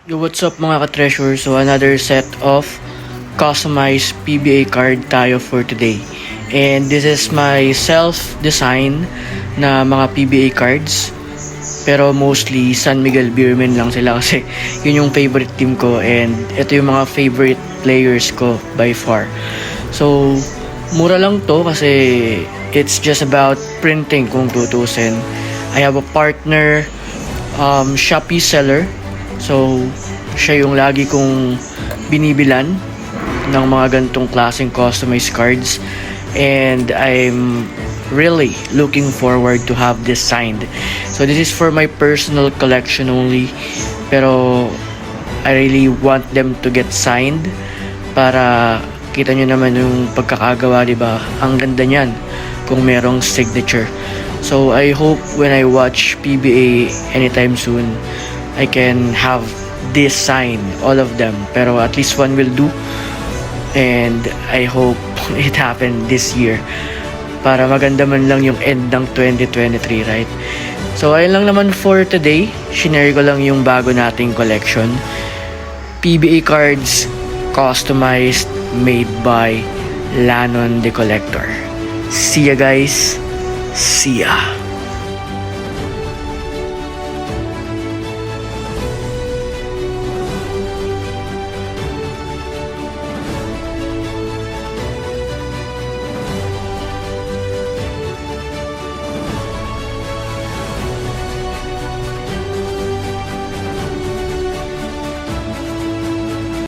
Yo, what's up mga ka-treasure? So, another set of customized PBA card tayo for today. And this is my self-design na mga PBA cards. Pero mostly, San Miguel Beermen lang sila kasi yun yung favorite team ko. And ito yung mga favorite players ko by far. So, mura lang to kasi it's just about printing kung tutusin. I have a partner, Shopee seller. So, siya yung lagi kong binibilan ng mga gantong klaseng customized cards. And I'm really looking forward to have this signed. So, this is for my personal collection only. Pero, I really want them to get signed para kita nyo naman yung pagkakagawa, diba? Ang ganda niyan kung merong signature. So, I hope when I watch PBA anytime soon, I can have this sign, all of them. Pero at least one will do. And I hope it happened this year. Para maganda man lang yung end ng 2023, right? So, ayun lang naman for today. Shinare ko lang yung bago nating collection. PBA cards, customized, made by Lanon the Collector. See ya guys. See ya.